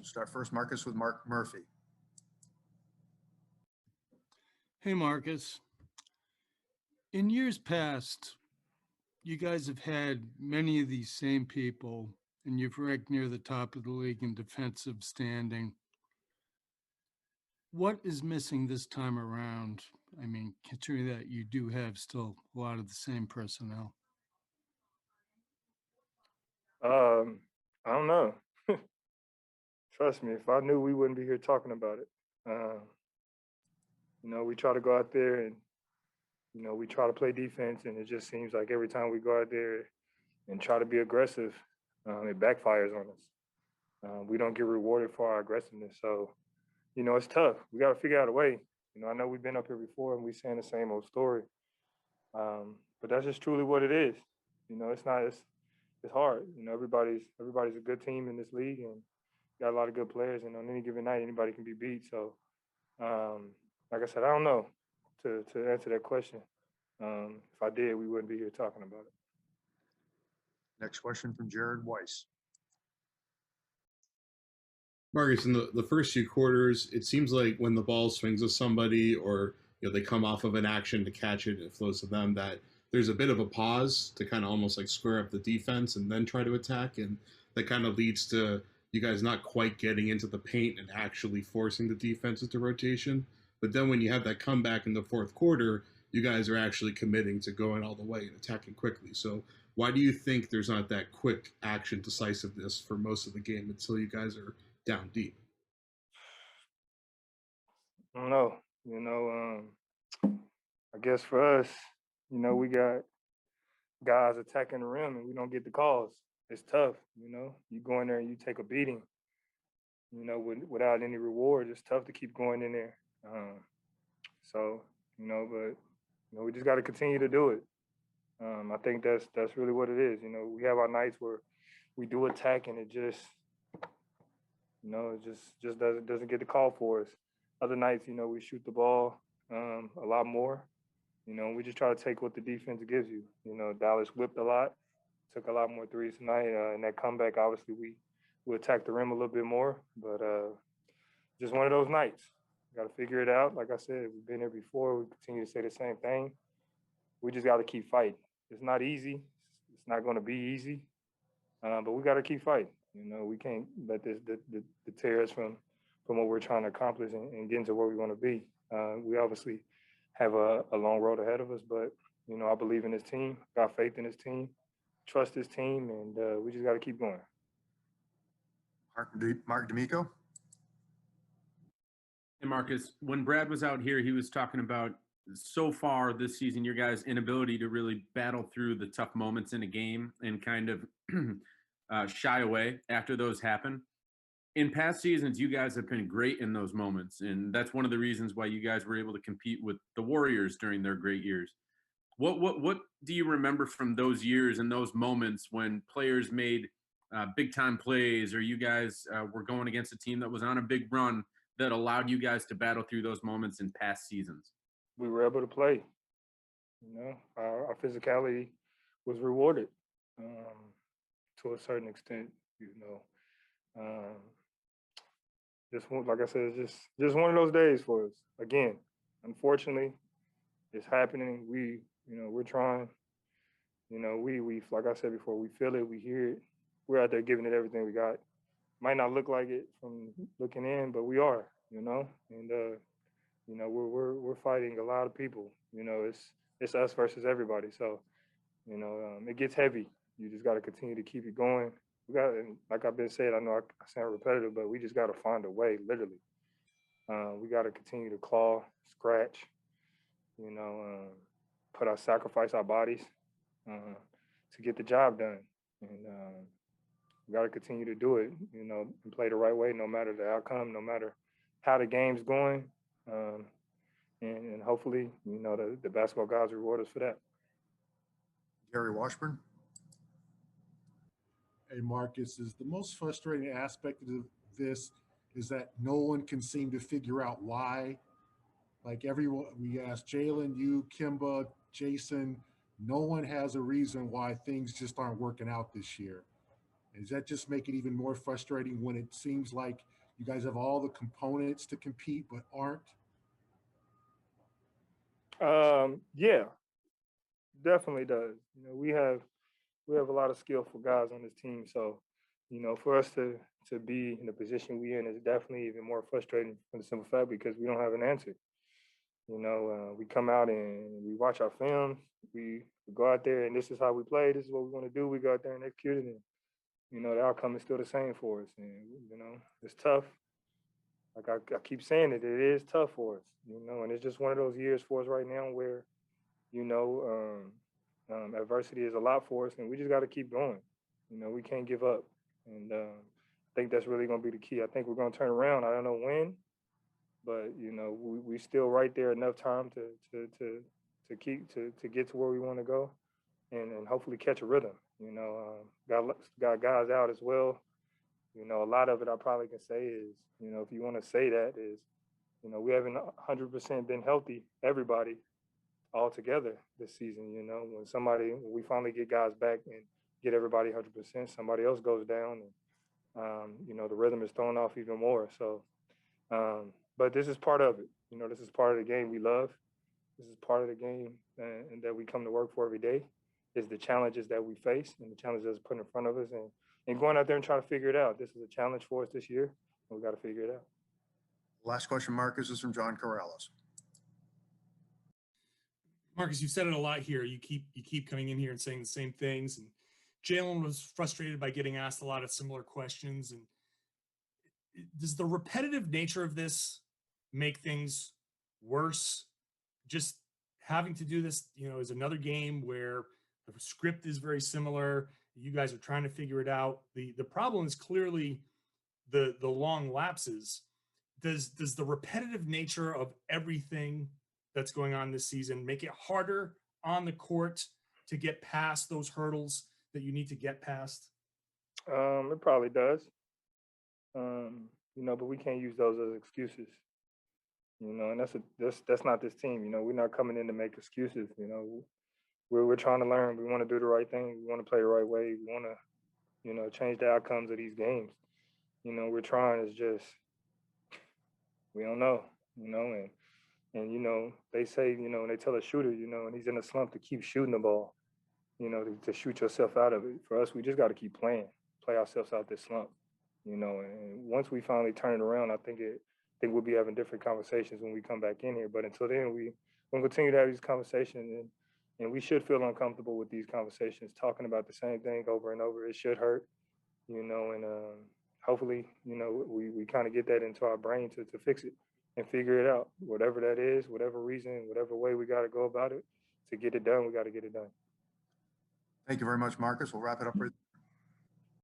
We'll start first, Marcus, with Mark Murphy. Hey, Marcus. In years past, you guys have had many of these same people, and you've ranked near the top of the league in defensive standing. What is missing this time around? I mean, considering that you do have still a lot of the same personnel. I don't know. Trust me, if I knew, we wouldn't be here talking about it. We try to go out there and, we try to play defense, and it just seems like every time we go out there and try to be aggressive, it backfires on us. We don't get rewarded for our aggressiveness. So, it's tough. We got to figure out a way. I know we've been up here before and we're saying the same old story. But that's just truly what it is. It's hard. Everybody's a good team in this league and got a lot of good players. And on any given night, anybody can be beat. So, like I said, I don't know to answer that question. If I did, we wouldn't be here talking about it. Next question from Jared Weiss. Marcus, in the first few quarters, it seems like when the ball swings with somebody or they come off of an action to catch it, it flows to them, that there's a bit of a pause to kind of almost like square up the defense and then try to attack. And that kind of leads to you guys not quite getting into the paint and actually forcing the defense into rotation. But then when you have that comeback in the fourth quarter, you guys are actually committing to going all the way and attacking quickly. So why do you think there's not that quick action decisiveness for most of the game until you guys are down deep? I don't know. I guess for us, we got guys attacking the rim and we don't get the calls. It's tough, You go in there and you take a beating, without any reward. It's tough to keep going in there. But we just got to continue to do it. I think that's really what it is. We have our nights where we do attack and it just doesn't get the call for us. Other nights, we shoot the ball a lot more. We just try to take what the defense gives you. Dallas whipped a lot, took a lot more threes tonight. In that comeback, obviously, we attacked the rim a little bit more. But just one of those nights. Got to figure it out. Like I said, we've been here before. We continue to say the same thing. We just got to keep fighting. It's not easy. It's not going to be easy. But we got to keep fighting. We can't let this deter us from what we're trying to accomplish and get into where we want to be. We obviously have a long road ahead of us, but, I believe in this team, got faith in this team, trust this team, and we just got to keep going. Mark D'Amico. Hey, Marcus, when Brad was out here, he was talking about so far this season, your guys' inability to really battle through the tough moments in a game and kind of shy away after those happen. In past seasons, you guys have been great in those moments, and that's one of the reasons why you guys were able to compete with the Warriors during their great years. What do you remember from those years and those moments when players made big-time plays, or you guys were going against a team that was on a big run that allowed you guys to battle through those moments in past seasons? We were able to play. Our physicality was rewarded to a certain extent. Just like I said, it's just one of those days for us. Again, unfortunately, it's happening. We're trying. We like I said before, we feel it, we hear it. We're out there giving it everything we got. Might not look like it from looking in, but we are. And we're fighting a lot of people. It's us versus everybody. So, it gets heavy. You just got to continue to keep it going. We got, like I've been saying, I know I sound repetitive, but we just got to find a way, literally. We got to continue to claw, scratch, sacrifice our bodies to get the job done. And we got to continue to do it, and play the right way, no matter the outcome, no matter how the game's going. And hopefully, the basketball gods reward us for that. Gary Washburn. Hey, Marcus, is the most frustrating aspect of this is that no one can seem to figure out why. Like everyone, we asked Jalen, you, Kimba, Jason, no one has a reason why things just aren't working out this year. Does that just make it even more frustrating when it seems like you guys have all the components to compete but aren't? Yeah, definitely does. You know, we have a lot of skillful guys on this team, so you know, for us to be in the position we in is definitely even more frustrating for the simple fact because we don't have an answer. You know, we come out and we watch our film. We go out there and this is how we play. This is what we want to do. We go out there and execute it, and you know, the outcome is still the same for us. And you know, it's tough. Like I keep saying it, it is tough for us. You know, and it's just one of those years for us right now where you know, adversity is a lot for us, and we just got to keep going. You know, we can't give up, and I think that's really going to be the key. I think we're going to turn around. I don't know when, but you know, we still right there enough time to keep to get to where we want to go, and hopefully catch a rhythm. You know, got guys out as well. You know, a lot of it I probably can say is, you know, if you want to say that is, you know, we haven't 100% been healthy, everybody, all together this season. You know, when we finally get guys back and get everybody 100%, somebody else goes down, and you know, the rhythm is thrown off even more. So, but this is part of it. You know, this is part of the game we love. This is part of the game and that we come to work for every day. Is the challenges that we face and the challenges that's put in front of us, and going out there and trying to figure it out. This is a challenge for us this year, and we got to figure it out. Last question, Marcus, is from John Corrales. Marcus, you've said it a lot here. You keep coming in here and saying the same things. And Jalen was frustrated by getting asked a lot of similar questions. And does the repetitive nature of this make things worse? Just having to do this, you know, is another game where the script is very similar. You guys are trying to figure it out. The problem is clearly the long lapses. Does the repetitive nature of everything that's going on this season make it harder on the court to get past those hurdles that you need to get past? It probably does. You know, but we can't use those as excuses. You know, and that's not this team. You know, we're not coming in to make excuses. You know, we're trying to learn. We want to do the right thing. We want to play the right way. We want to, you know, change the outcomes of these games. You know, we're trying. It's just we don't know. You know, and you know, they say, you know, and they tell a shooter, you know, and he's in a slump to keep shooting the ball. You know, to shoot yourself out of it. For us, we just got to keep playing, play ourselves out this slump. You know, and once we finally turn it around, I think we'll be having different conversations when we come back in here. But until then, we'll continue to have these conversations, and we should feel uncomfortable with these conversations, talking about the same thing over and over. It should hurt, you know, and hopefully, you know, we kind of get that into our brain to fix it and figure it out. Whatever that is, whatever reason, whatever way we got to go about it, to get it done, we got to get it done. Thank you very much, Marcus. We'll wrap it up right